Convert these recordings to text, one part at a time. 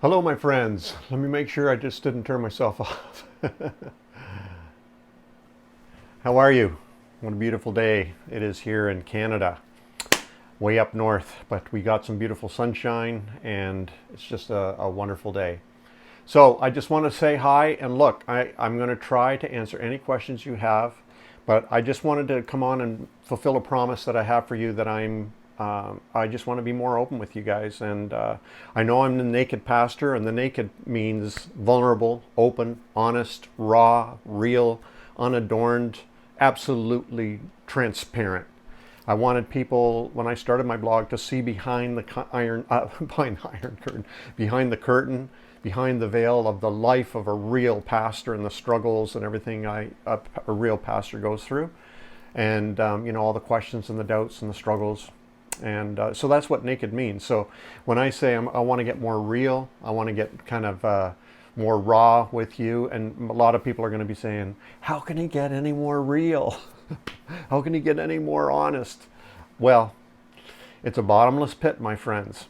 Hello, my friends. Let me make sure I just didn't turn myself off. How are you? What a beautiful day it is here in Canada, way up north. But we got some beautiful sunshine, and it's just a wonderful day. So I just want to say hi, and look, I'm going to try to answer any questions you have, but I just wanted to come on and fulfill a promise that I have for you that I just want to be more open with you guys. And I know I'm the naked pastor, and the naked means vulnerable, open, honest, raw, real, unadorned, absolutely transparent. I wanted people, when I started my blog, to see behind the behind the iron curtain, behind the curtain, behind the veil of the life of a real pastor and the struggles and everything a real pastor goes through, and all the questions and the doubts and the struggles. And so that's what naked means. So when I say I want to get more real, I want to get kind of more raw with you. And a lot of people are going to be saying, how can he get any more real? How can he get any more honest? Well, it's a bottomless pit, my friends.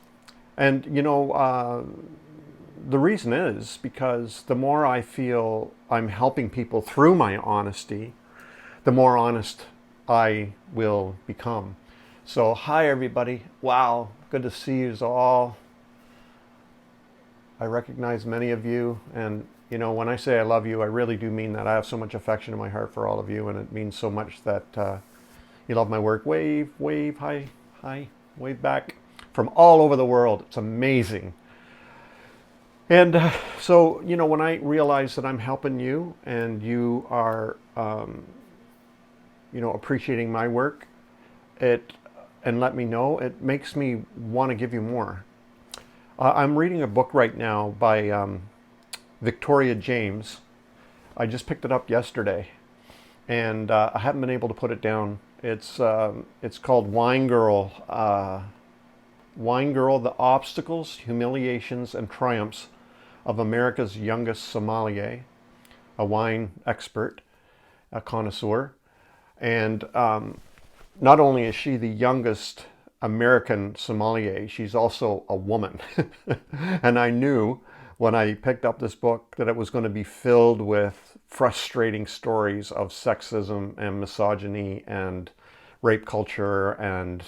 And the reason is because the more I feel I'm helping people through my honesty, the more honest I will become. So, hi everybody. Wow, good to see you all. I recognize many of you, and when I say I love you, I really do mean that. I have so much affection in my heart for all of you, and it means so much that you love my work. Wave, wave, hi, hi, wave back from all over the world. It's amazing. And so, when I realize that I'm helping you and you are, appreciating my work, and let me know, it makes me want to give you more. I'm reading a book right now by Victoria James. I just picked it up yesterday, and I haven't been able to put it down. It's called Wine Girl. Wine Girl: The Obstacles, Humiliations, and Triumphs of America's Youngest Sommelier, a wine expert, a connoisseur. And not only is she the youngest American sommelier, she's also a woman. And I knew when I picked up this book that it was going to be filled with frustrating stories of sexism and misogyny and rape culture and,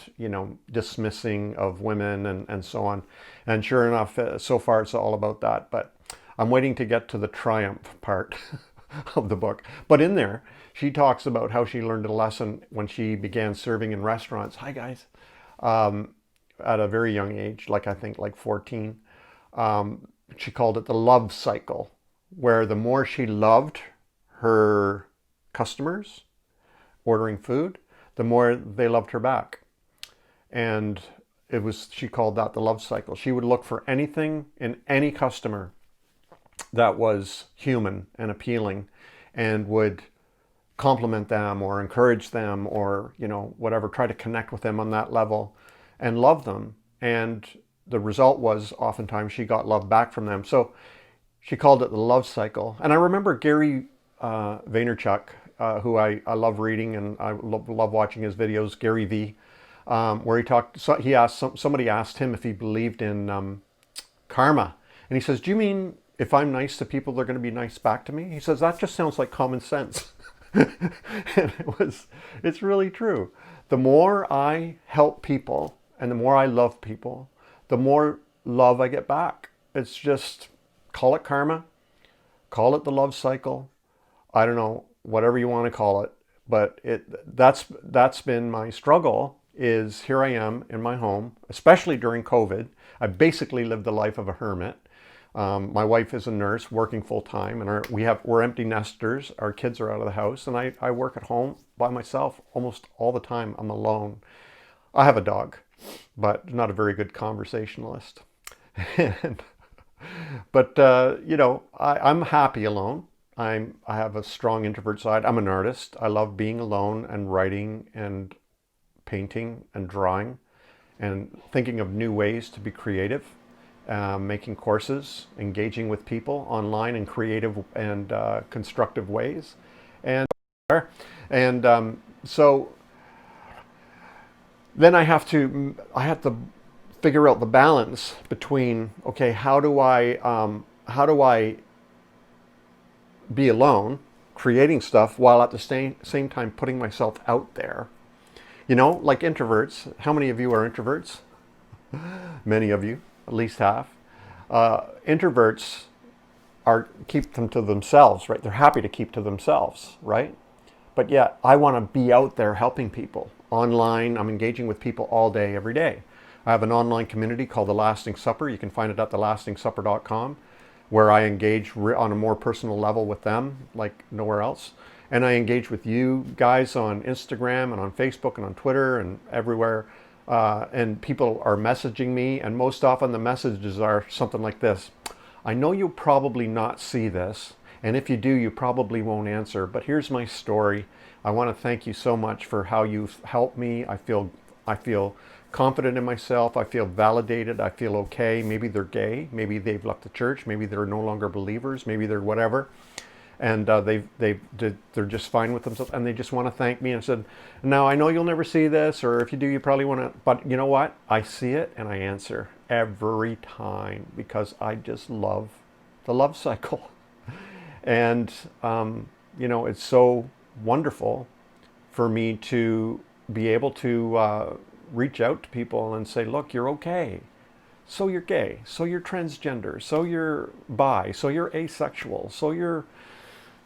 dismissing of women and so on. And sure enough, so far it's all about that. But I'm waiting to get to the triumph part of the book. But in there, she talks about how she learned a lesson when she began serving in restaurants. Hi, guys. At a very young age, I think like 14. She called it the love cycle, where the more she loved her customers ordering food, the more they loved her back. And she called that the love cycle. She would look for anything in any customer that was human and appealing, and would compliment them or encourage them or whatever, try to connect with them on that level and love them. And the result was oftentimes she got love back from them. So she called it the love cycle. And I remember Gary Vaynerchuk, who I love reading, and I love watching his videos, Gary V, where he talked. So he asked somebody asked him if he believed in karma, and he says, "Do you mean if I'm nice to people, they're going to be nice back to me?" He says, "That just sounds like common sense." And it's really true. The more I help people and the more I love people, the more love I get back. It's just, call it karma, call it the love cycle. I don't know, whatever you want to call it, but that's been my struggle. Is here I am in my home, especially during COVID. I basically lived the life of a hermit. My wife is a nurse working full time, and we're empty nesters. Our kids are out of the house, and I work at home by myself almost all the time. I'm alone. I have a dog, but not a very good conversationalist. But I'm happy alone. I have a strong introvert side. I'm an artist. I love being alone and writing and painting and drawing and thinking of new ways to be creative. Making courses, engaging with people online in creative and constructive ways, and so then I have to figure out the balance between, okay, how do I be alone, creating stuff while at the same time putting myself out there. You know, like introverts. How many of you are introverts? Many of you, at least half. Introverts are keep them to themselves, right? They're happy to keep to themselves, right? But yet, I want to be out there helping people. Online, I'm engaging with people all day, every day. I have an online community called The Lasting Supper. You can find it at thelastingsupper.com, where I engage on a more personal level with them, like nowhere else. And I engage with you guys on Instagram and on Facebook and on Twitter and everywhere. And people are messaging me, and most often the messages are something like this. I know you'll probably not see this, and if you do, you probably won't answer, but here's my story. I want to thank you so much for how you've helped me. I feel confident in myself. I feel validated. I feel okay. Maybe they're gay. Maybe they've left the church. Maybe they're no longer believers. Maybe they're whatever. And they're just fine with themselves, and they just want to thank me. And I said, now I know you'll never see this, or if you do, you probably want to, but you know what? I see it and I answer every time, because I just love the love cycle. And, you know, it's so wonderful for me to be able to reach out to people and say, look, you're okay. So you're gay, so you're transgender, so you're bi, so you're asexual, so you're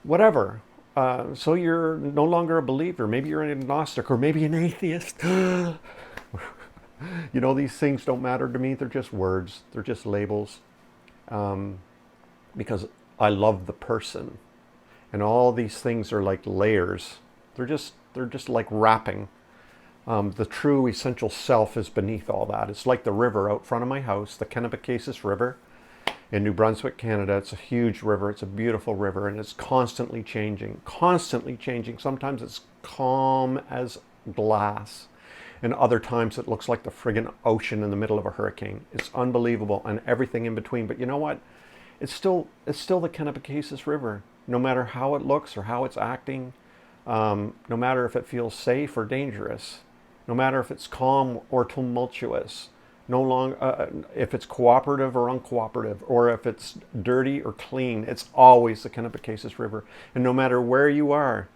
whatever. So you're no longer a believer. Maybe you're an agnostic, or maybe an atheist. You know, these things don't matter to me. They're just words. They're just labels. Because I love the person. And all these things are like layers. They're just like wrapping. The true essential self is beneath all that. It's like the river out front of my house, the Kennebecasis River in New Brunswick, Canada. It's a huge river. It's a beautiful river, and it's constantly changing, constantly changing. Sometimes it's calm as glass, and other times it looks like the friggin' ocean in the middle of a hurricane. It's unbelievable, and everything in between. But you know what? It's still the Kennebecasis River, no matter how it looks or how it's acting, no matter if it feels safe or dangerous, no matter if it's calm or tumultuous, no longer if it's cooperative or uncooperative, or if it's dirty or clean. It's always the Kennebecasis River. And no matter where you are,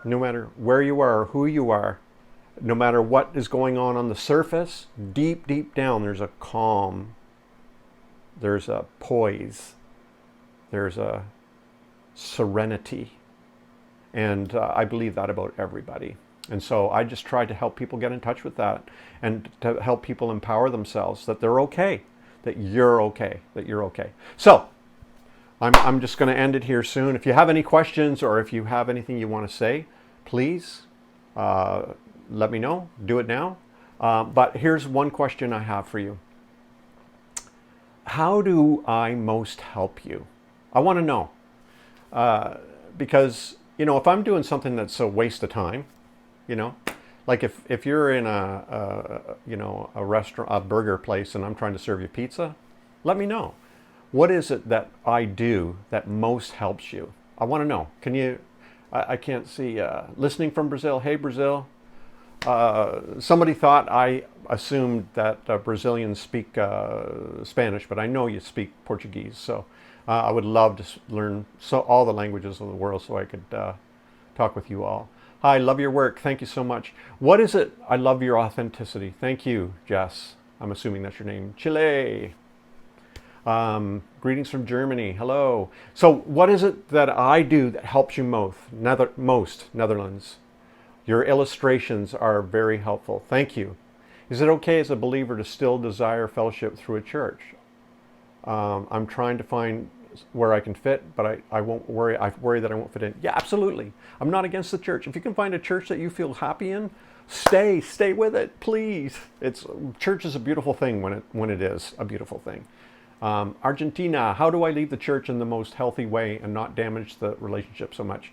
no matter where you are or who you are, no matter what is going on the surface, deep, deep down, there's a calm, there's a poise, there's a serenity. And I believe that about everybody. And so I just try to help people get in touch with that, and to help people empower themselves, that they're okay, that you're okay, that you're okay. So I'm just going to end it here soon. If you have any questions, or if you have anything you want to say, please let me know. Do it now. But here's one question I have for you. How do I most help you? I want to know. Because, you know, if I'm doing something that's a waste of time, you know, like if you're in a restaurant, a burger place, and I'm trying to serve you pizza, let me know. What is it that I do that most helps you? I want to know. Can you, I can't see, listening from Brazil. Hey, Brazil. Somebody thought I assumed that Brazilians speak Spanish, but I know you speak Portuguese. So I would love to learn all the languages of the world, so I could talk with you all. Hi, love your work. Thank you so much. What is it? I love your authenticity. Thank you, Jess. I'm assuming that's your name. Chile. Greetings from Germany. Hello. So what is it that I do that helps you most? Netherlands. Your illustrations are very helpful. Worry. Thank you. Is it okay as a believer to still desire fellowship through a church? I'm trying to find where I can fit, but I won't worry. I worry that I won't fit in. Yeah, absolutely. I'm not against the church. If you can find a church that you feel happy in, stay with it, please. Church is a beautiful thing when it is a beautiful thing. Argentina, how do I leave the church in the most healthy way and not damage the relationship so much?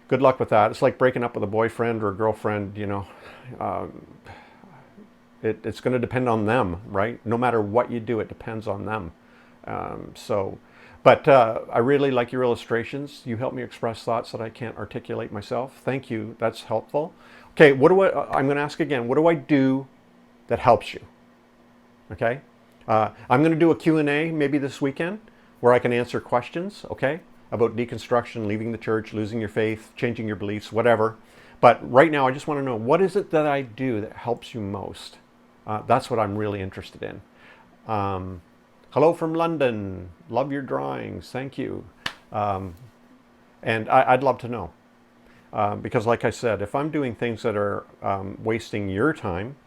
Good luck with that. It's like breaking up with a boyfriend or a girlfriend, you know. It's going to depend on them, right? No matter what you do, it depends on them. But I really like your illustrations. You help me express thoughts that I can't articulate myself. Thank you. That's helpful. Okay, I'm going to ask again. What do I do that helps you? Okay? I'm going to do a Q&A maybe this weekend where I can answer questions, okay, about deconstruction, leaving the church, losing your faith, changing your beliefs, whatever. But right now, I just want to know, what is it that I do that helps you most? That's what I'm really interested in. Hello from London. Love your drawings. Thank you. And I'd love to know. Because like I said, if I'm doing things that are wasting your time,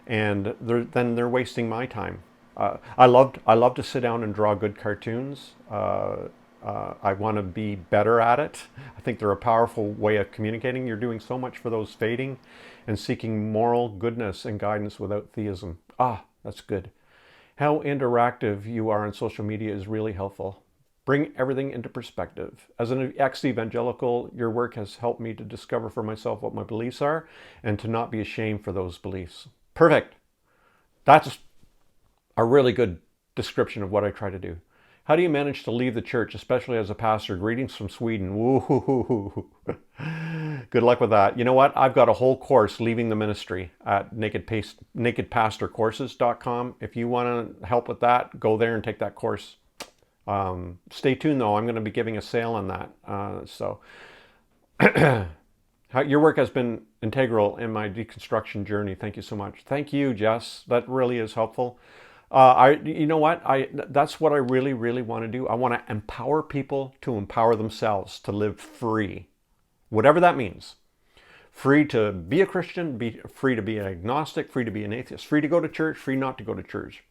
and then they're wasting my time. I love to sit down and draw good cartoons. I want to be better at it. I think they're a powerful way of communicating. You're doing so much for those fading and seeking moral goodness and guidance without theism. Ah, that's good. How interactive you are on social media is really helpful. Bring everything into perspective. As an ex-evangelical, your work has helped me to discover for myself what my beliefs are and to not be ashamed for those beliefs. Perfect. That's a really good description of what I try to do. How do you manage to leave the church, especially as a pastor? Greetings from Sweden. Woo-hoo-hoo-hoo. Good luck with that. You know what? I've got a whole course, Leaving the Ministry, at nakedpastorcourses.com. If you want to help with that, go there and take that course. Stay tuned, though. I'm going to be giving a sale on that. Your work has been integral in my deconstruction journey. Thank you so much. Thank you, Jess. That really is helpful. You know what? That's what I really, really want to do. I want to empower people to empower themselves to live free, whatever that means. Free to be a Christian, free to be an agnostic, free to be an atheist, free to go to church, free not to go to church.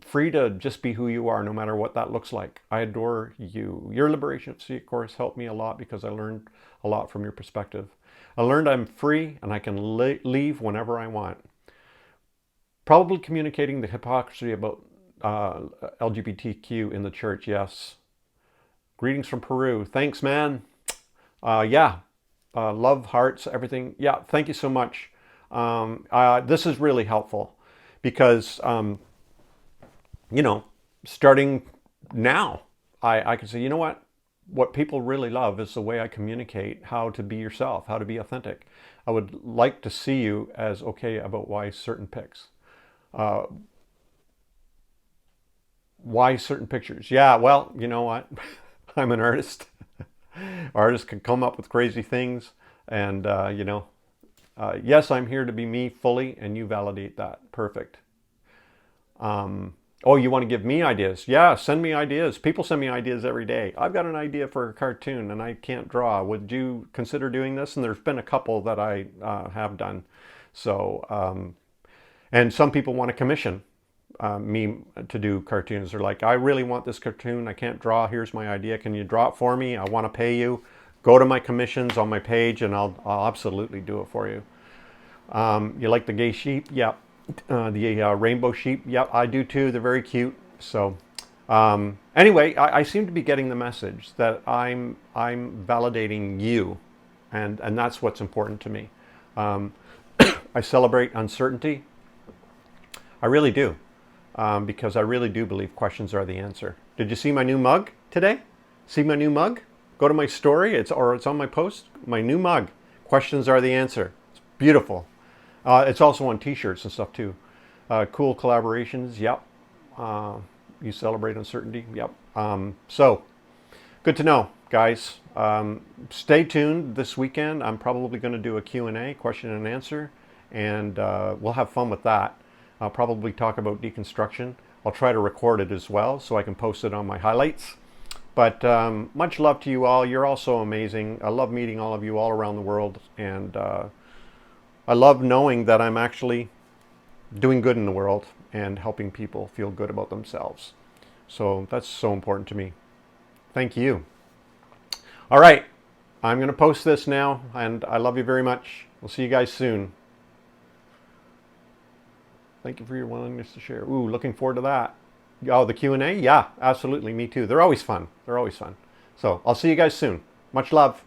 Free to just be who you are, no matter what that looks like. I adore you. Your Liberation at Sea course helped me a lot because I learned a lot from your perspective. I learned I'm free and I can leave whenever I want. Probably communicating the hypocrisy about LGBTQ in the church, yes. Greetings from Peru. Thanks, man. Yeah. Love, hearts, everything. Yeah, thank you so much. This is really helpful because starting now, I can say, you know what people really love is the way I communicate how to be yourself, how to be authentic. I would like to see you as okay about why certain pics. Why certain pictures? Yeah, well, you know what? I'm an artist. Artists can come up with crazy things. And, yes, I'm here to be me fully, and you validate that. Perfect. Oh, you want to give me ideas? Yeah, send me ideas. People send me ideas every day. I've got an idea for a cartoon and I can't draw. Would you consider doing this? And there's been a couple that I have done. So, and some people want to commission me to do cartoons. They're like, I really want this cartoon. I can't draw. Here's my idea. Can you draw it for me? I want to pay you. Go to my commissions on my page and I'll absolutely do it for you. You like the gay sheep? Yeah. The rainbow sheep, yep, I do too. They're very cute. So, anyway, I seem to be getting the message that I'm validating you, and that's what's important to me. I celebrate uncertainty. I really do, because I really do believe questions are the answer. Did you see my new mug today? See my new mug? Go to my story. It's on my post. My new mug. Questions are the answer. It's beautiful. It's also on t-shirts and stuff too. Cool collaborations, yep. You celebrate uncertainty, yep. So, good to know, guys. Stay tuned this weekend. I'm probably going to do a Q&A, question and answer, and we'll have fun with that. I'll probably talk about deconstruction. I'll try to record it as well so I can post it on my highlights. But much love to you all. You're all so amazing. I love meeting all of you all around the world, and I love knowing that I'm actually doing good in the world and helping people feel good about themselves. So that's so important to me. Thank you. All right, I'm going to post this now, and I love you very much. We'll see you guys soon. Thank you for your willingness to share. Ooh, looking forward to that. Oh, the Q&A? Yeah, absolutely. Me too. They're always fun. They're always fun. So I'll see you guys soon. Much love.